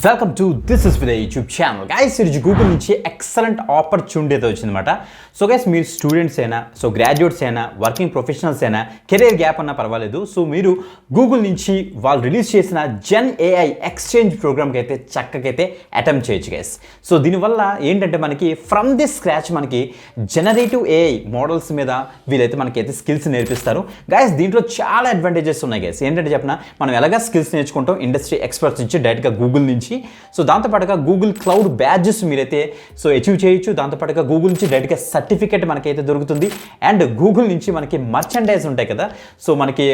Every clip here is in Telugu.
Welcome to this is with YouTube channel guys. ఈరోజు గూగుల్ నుంచి ఎక్సలెంట్ ఆపర్చునిటీ అయితే వచ్చిందన్నమాట. సో గైస్, మీరు స్టూడెంట్స్ అయినా, సో గ్రాడ్యుయేట్స్ అయినా, వర్కింగ్ ప్రొఫెషనల్స్ అయినా, కెరీర్ గ్యాప్ అన్నా పర్వాలేదు. సో మీరు గూగుల్ నుంచి వాళ్ళు రిలీజ్ చేసిన జెన్ ఏఐ ఎక్స్చేంజ్ ప్రోగ్రామ్కి అయితే చక్కకైతే అటెంప్ట్ చేయొచ్చు గైస్. సో దీనివల్ల ఏంటంటే మనకి ఫ్రమ్ ది స్క్రాచ్ మనకి జనరేటివ్ ఏఐ మోడల్స్ మీద వీళ్ళైతే మనకైతే స్కిల్స్ నేర్పిస్తారు గైస్. దీంట్లో చాలా అడ్వాంటేజెస్ ఉన్నాయి గైస్. ఏంటంటే చెప్పిన మనం ఎలాగా స్కిల్స్ నేర్చుకుంటాం ఇండస్ట్రీ ఎక్స్పర్ట్స్ నుంచి డైరెక్ట్గా గూగుల్ నుంచి. సో దాంతోపాటుగా గూగుల్ క్లౌడ్ బ్యాడ్జెస్ మీరైతే సో అచీవ్ చేయొచ్చు. దాంతోపాటుగా గూగుల్ నుంచి డైరెక్ట్గా సర్టిఫికేట్ మనకైతే దొరుకుతుంది. అండ్ గూగుల్ నుంచి మనకి మర్చెండైజ్ ఉంటాయి కదా, సో మనకి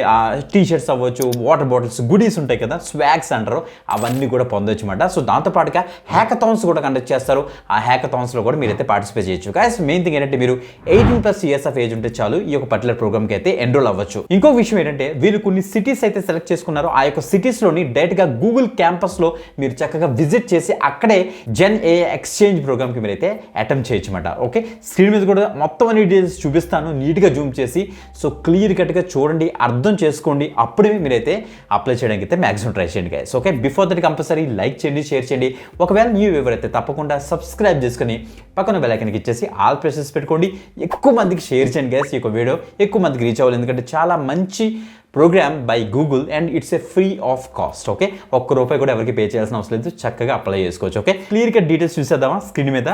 టీషర్ట్స్ అవ్వచ్చు, వాటర్ బాటిల్స్, గుడీస్ ఉంటాయి కదా, స్వాగ్స్ అంటారు, అవన్నీ కూడా పొందొచ్చు అన్నమాట. సో దాంతోపాటుగా హ్యాకథాన్స్ కూడా కండక్ట్ చేస్తారు. ఆ హ్యాకథాన్స్లో కూడా మీరైతే పార్టిసిపేట్ చేయొచ్చు గైస్. మెయిన్ థింగ్ ఏంటంటే మీరు 18+ ఇయర్స్ ఆఫ్ ఏజ్ ఉంటే చాలు ఈ యొక్క పర్టికులర్ ప్రోగ్రామ్కి అయితే ఎన్రోల్ అవ్వచ్చు. ఇంకో విషయం ఏంటంటే వీళ్ళు కొన్ని సిటీస్ అయితే సెలెక్ట్ చేసుకున్నారు. ఆ యొక్క సిటీస్లోని డైరెక్ట్గా గూగుల్ క్యాంపస్లో మీరు చక్కగా విజిట్ చేసి అక్కడే జెన్ ఏఐ ఎక్స్చేంజ్ ప్రోగ్రామ్కి మీరైతే అటెంప్ట్ చేయొచ్చు అన్నమాట. ఓకే, స్క్రీన్ మీద కూడా మొత్తం అన్ని డీటెయిల్స్ చూపిస్తాను నీట్గా జూమ్ చేసి. సో క్లియర్ కట్గా చూడండి, అర్థం చేసుకోండి, అప్పుడే మీరైతే అప్లై చేయడానికి అయితే మ్యాక్సిమం ట్రై చేయండి guys. Okay, before that compulsory like చేయండి, షేర్ చేయండి. ఒకవేళ న్యూ ఎవరైతే తప్పకుండా సబ్స్క్రైబ్ చేసుకుని పక్కన బెల్ ఐకాన్కి ఇచ్చేసి ఆల్ ప్రెసెస్ పెట్టుకోండి. ఎక్కువ మందికి షేర్ చేయండి గైస్. ఈ యొక్క వీడియో ఎక్కువ మందికి రీచ్ అవ్వాలి, ఎందుకంటే చాలా మంచి program by Google and it's a free of cost. Okay, ₹1 కూడా ఎవరికి పే చేయాల్సిన అవసరం లేదు, చక్కగా అప్లై చేసుకోవచ్చు. ఓకే, క్లియర్గా డీటెయిల్స్ చూసేద్దామా? స్క్రీన్ మీద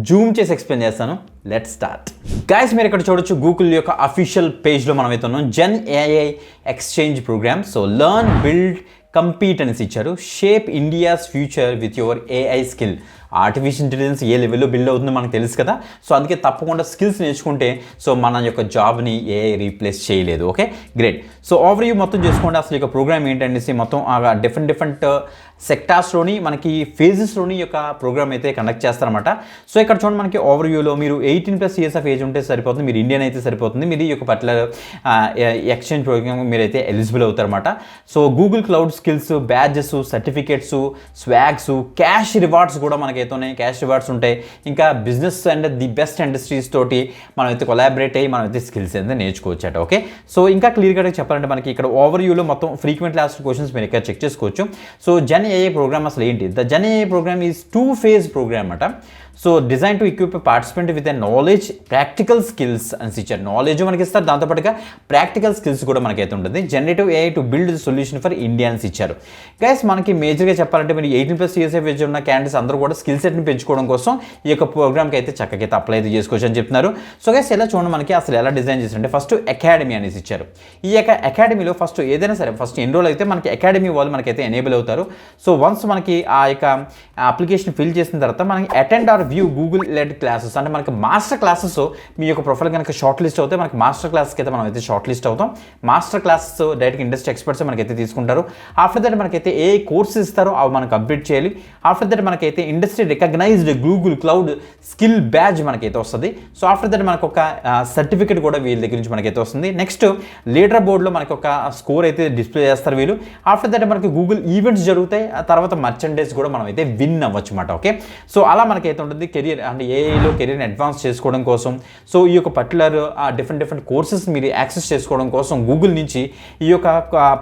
జూమ్ చేసి ఎక్స్ప్లెయిన్ చేస్తాను. Let's start guys. మీరు ఇక్కడ చూడొచ్చు గూగుల్ యొక్క అఫీషియల్ పేజ్లో మనం అయితే ఉన్నాం. Gen AI exchange program. So learn, build, compete అనేసి ఇచ్చారు. Shape India's future with your AI skill. Artificial intelligence ఏ లెవెల్లో బిల్డ్ అవుతుందో మనకు తెలుసు కదా. సో అందుకే తప్పకుండా స్కిల్స్ నేర్చుకుంటే సో మన యొక్క జాబ్ని ఏఐ రీప్లేస్ చేయలేదు. Okay, great. సో ఓవర్వ్యూ మొత్తం చేసుకోండి. అసలు ఈ యొక్క ప్రోగ్రామ్ ఏంటనేసి మొత్తం డిఫరెంట్ సెక్టార్స్లోని మనకి ఫేజెస్లోని యొక్క ప్రోగ్రామ్ అయితే కండక్ట్ చేస్తారన్నమాట. సో ఇక్కడ చూడండి మనకి ఓవర్వ్యూలో మీరు 18+ ఇయర్స్ ఆఫ్ ఏజ్ ఉంటే సరిపోతుంది, మీరు ఇండియన్ అయితే సరిపోతుంది, మీరు ఈ యొక్క పర్టికులర్ ఎక్స్చేంజ్ ప్రోగ్రామ్ మీరైతే ఎలిజిబుల్ అవుతారన్నమాట. So Google cloud skills, badges, certificates, swags, cash rewards కూడా మనకైతే ఉన్నాయి. క్యాష్ రివార్డ్స్ ఉంటాయి. ఇంకా business and the best industries తోటి మనమైతే కొలాబరేట్ అయ్యి మనమైతే స్కిల్స్ అయితే నేర్చుకోవచ్చు అట. ఓకే, సో ఇంకా క్లియర్గా చెప్పాలంటే మనకి ఇక్కడ ఓవర్వ్యూలో మొత్తం ఫ్రీక్వెంట్లీ ఆస్క్డ్ క్వశ్చన్స్ మీరు ఇక్కడ చెక్ చేసుకోవచ్చు. సో జెన్ ఏఐ ప్రోగ్రామ్ అసలు ఏంటి? The Gen AI program is 2-phase program అట. So design to equip participant with a knowledge, practical skills అని ఇచ్చారు. నాలెడ్జ్ మనకి ఇస్తారు, దాంతోపాటుగా ప్రాక్టికల్ స్కిల్స్ కూడా మనకైతే ఉంటుంది. Generative AI to build solution for Indians ఇచ్చారు గైస్. మనకి మేజర్గా చెప్పాలంటే మీరు 18+ ఇయర్స్ ఆఫ్ ఏజ్ ఉన్న క్యాండిడేట్స్ అందరూ కూడా స్కిల్ సెట్ని పెంచుకోవడం కోసం ఈ యొక్క ప్రోగ్రామ్కి అయితే చక్కగా అప్లై అయితే చేసుకోవచ్చు అని చెప్తున్నారు. సో గైస్, ఎలా చూడండి మనకి అసలు ఎలా డిజైన్ చేశారంటే ఫస్ట్ అకాడమీ అనేసి ఇచ్చారు. ఈ యొక్క అకాడమీలో ఫస్ట్ ఏదైనా సరే ఫస్ట్ ఎన్రోల్ అయితే మనకి అకాడమీ వాళ్ళు మనకైతే ఎనేబుల్ అవుతారు. సో వన్స్ మనకి ఆ యొక్క అప్లికేషన్ ఫిల్ చేసిన తర్వాత మనకి attend or view Google led classes అంటే మనకి మాస్టర్ క్లాసెస్ మీ యొక్క ప్రొఫైల్ కనుక షార్ట్ లిస్ట్ అవుతాయి. మనకి మాస్టర్ క్లాస్కి అయితే మనం అయితే షార్ట్ లిస్ట్ అవుతాం. Master classes direct industry experts మనకైతే తీసుకుంటారు. ఆఫ్టర్ దట్ మనకైతే ఏ కోర్సెస్ ఇస్తారో అవి మనం కంప్లీట్ చేయాలి. ఆఫ్టర్ దట్ మనకైతే industry recognized Google Cloud skill badge మనకైతే వస్తుంది. సో ఆఫ్టర్ దట్ మనకు ఒక సర్టిఫికేట్ కూడా వీళ్ళ దగ్గర నుంచి మనకైతే వస్తుంది. నెక్స్ట్ లీడర్ బోర్డులో మనకి ఒక స్కోర్ అయితే డిస్ప్లే చేస్తారు వీళ్ళు. ఆఫ్టర్ దట్ మనకి గూగుల్ ఈవెంట్స్ జరుగుతాయి. ఆ తర్వాత మర్చెండైజ్ కూడా మనం అయితే విన్ అవ్వచ్చు అన్నమాట. ఓకే, సో అలా మనకైతే ఉంటుంది. కెరియర్ అంటే ఏఐలో కెరియర్ని అడ్వాన్స్ చేసుకోవడం కోసం సో ఈ యొక్క పర్టికులర్ డిఫరెంట్ కోర్సెస్ మీరు యాక్సెస్ చేసుకోవడం కోసం గూగుల్ నుంచి ఈ యొక్క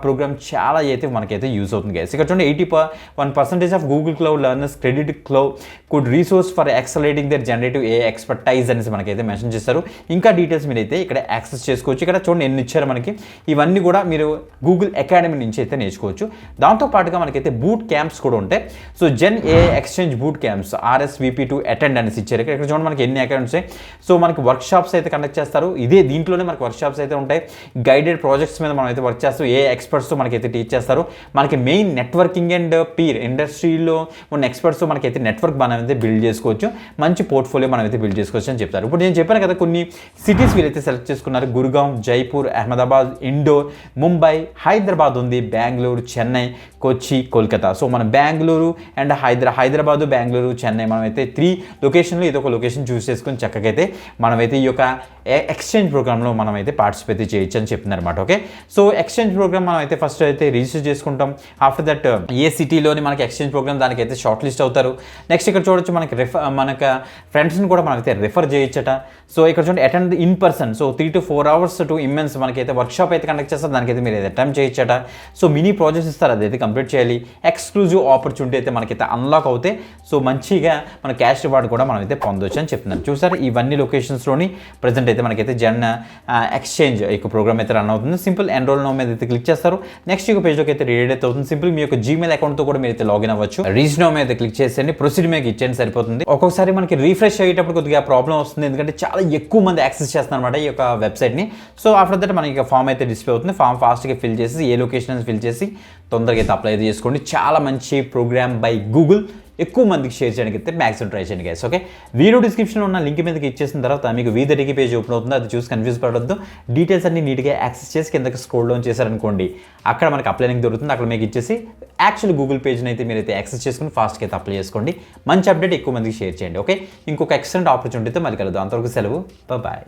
ప్రోగ్రామ్ చాలా అయితే మనకైతే యూజ్ అవుతుంది గైస్. ఇక్కడ చూడండి 81% of Google Cloud learners credit cloud could resource for accelerating their generative AI expertise అనేసి మనకైతే మెన్షన్ చేస్తారు. ఇంకా డీటెయిల్స్ మీరైతే ఇక్కడ యాక్సెస్ చేసుకోవచ్చు. ఇక్కడ చూడండి ఎన్ని ఇచ్చారు మనకి. ఇవన్నీ కూడా మీరు గూగుల్ అకాడమీ నుంచి అయితే నేర్చుకోవచ్చు. దాంతోపాటుగా మనకైతే బూట్ క్యాంప్స్ కూడా ఉంటాయి. So Gen AI exchange boot camps RSVP to attend అనేసి ఇచ్చారు. ఇక్కడ చూడండి మనకి ఎన్ని అకౌంట్స్. సో మనకి వర్క్ షాప్స్ అయితే కండక్ట్ చేస్తారు. దీంట్లోనే మనకి వర్క్ షాప్స్ అయితే ఉంటాయి. గైడెడ్ ప్రాజెక్ట్స్ మీద మనం అయితే వర్క్ చేస్తాం. ఏ ఎక్స్పర్ట్స్ మనకైతే టీచ్ చేస్తారు. మనకి మెయిన్ నెట్వర్కింగ్ అండ్ పీర్ ఇండస్ట్రీలో ఉన్న ఎక్స్పర్ట్స్ మనకైతే నెట్వర్క్ మనం అయితే బిల్డ్ చేసుకోవచ్చు. మంచి పోర్ట్ఫోలియో మనం అయితే బిల్డ్ చేసుకోవచ్చు అని చెప్తారు. ఇప్పుడు నేను చెప్పాను కదా కొన్ని సిటీస్ వీరైతే సెలెక్ట్ చేసుకున్నారు. గురుగాం, జైపూర్, అహ్మదాబాద్, ఇండోర్, ముంబై, హైదరాబాద్ ఉంది, బెంగళూరు, చెన్నై, కొచ్చి, కోల్కతా. సో మన బెంగళూరు అండ్ హైదరాబాద్, బెంగళూరు, చెన్నై మనం అయితే 3 ఈ లొకేషన్లో ఇది ఒక లొకేషన్ చూస్ చేసుకొని చక్కగా అయితే మనమైతే ఈ యొక్క ఎక్స్చేంజ్ ప్రోగ్రామ్లో మనమైతే పార్టిసిపేట్ చేయొచ్చు అని చెప్తున్నారన్నమాట. ఓకే, సో ఎక్స్చేంజ్ ప్రోగ్రామ్ మనం అయితే ఫస్ట్ అయితే రిజిస్టర్ చేసుకుంటాం. ఆఫ్టర్ దట్ ఏ సిటీలోని మనకి ఎక్స్చేంజ్ ప్రోగ్రామ్ దానికి అయితే షార్ట్ లిస్ట్ అవుతారు. నెక్స్ట్ ఇక్కడ చూడొచ్చు మనకి మనకు ఫ్రెండ్స్ని కూడా మనమైతే రిఫర్ చేయొచ్చట. సో ఇక్కడ చూడండి attend in person, so 3 to 4 hours to immense మనకైతే వర్క్షాప్ అయితే కండక్ట్ చేస్తారు. దానికైతే మీరు అయితే అటెంప్ట్ చేయొచ్చట. సో మినీ ప్రాజెక్ట్స్ ఇస్తారు, అదైతే కంప్లీట్ చేయాలి. ఎక్స్క్లూజివ్ ఆపర్చునిటీ అయితే మనకైతే అన్లాక్ అవుతాయి. సో మంచిగా మన క్యాష్ రివార్డ్ కూడా మనమైతే పొందొచ్చు అని చెప్తున్నారు. చూసారు ఇవన్నీ లొకేషన్స్లోని ప్రజెంట్ అయితే మనకైతే జన్ ఎక్స్చేంజ్ ఈ ప్రోగ్రామ్ అయితే రన్ అవుతుంది. సింపుల్ ఎన్రోల్ నో మీద అయితే క్లిక్ చేస్తారు. నెక్స్ట్ ఈ పేజ్లోకి అయితే రీడ్ అయితే అవుతుంది. సింపుల్ మీ యొక్క జీమెయిల్ అకౌంట్తో కూడా మీరు అయితే లాగిన్ అవ్వచ్చు. రిజిస్టర్ నో మీద క్లిక్ చేసేయండి, ప్రొసీడ్ మీద ఇచ్చేయండి, సరిపోతుంది. ఒక్కొక్కసారి మనకి రీఫ్రెష్ అయ్యేటప్పుడు కొద్దిగా ప్రాబ్లం వస్తుంది, ఎందుకంటే చాలా ఎక్కువ మంది యాక్సెస్ చేస్తున్నారు అనమాట ఈ యొక్క వెబ్సైట్ని. సో ఆఫ్టర్ దట్ మనకి ఫామ్ అయితే డిస్ప్లే అవుతుంది. ఫామ్ ఫాస్ట్గా ఫిల్ చేసి ఏ లొకేషన్ ఫిల్ చేసి తొందరగా అయితే అప్లై చేసుకోండి. చాలా మంచి ప్రోగ్రామ్ బై గూగుల్. ఎక్కువ మందికి షేర్ చేయడానికి అయితే మ్యాక్సిమం ట్రై చేయండి గైస్. ఓకే, వీడియో డిస్క్రిప్షన్లో ఉన్న లింక్ మీదకి ఇచ్చేసిన తర్వాత మీకు వీదరికి పేజ్ ఓపెన్ అవుతుంది. అది చూసి కన్ఫ్యూజ్ పడవద్దు. డీటెయిల్స్ అన్ని నీట్గా యాక్సెస్ చేసి కిందకి స్క్రోల్ డౌన్ చేశారనుకోండి, అక్కడ మనకి అప్లై లింక్ దొరుకుతుంది. అక్కడ మీకు ఇచ్చేసి యాక్చువల్ గూగుల్ పేజ్ని అయితే మీరైతే యాక్సెస్ చేసుకుని ఫాస్ట్గా అయితే అప్లై చేసుకోండి. మంచి అప్డేట్ ఎక్కువ మందికి షేర్ చేయండి. ఓకే, ఇంకొక ఎక్సలెంట్ ఆపర్చునిటీతో మళ్ళీ కలుద్దాం. అంతవరకు సెలవు, బాయ్.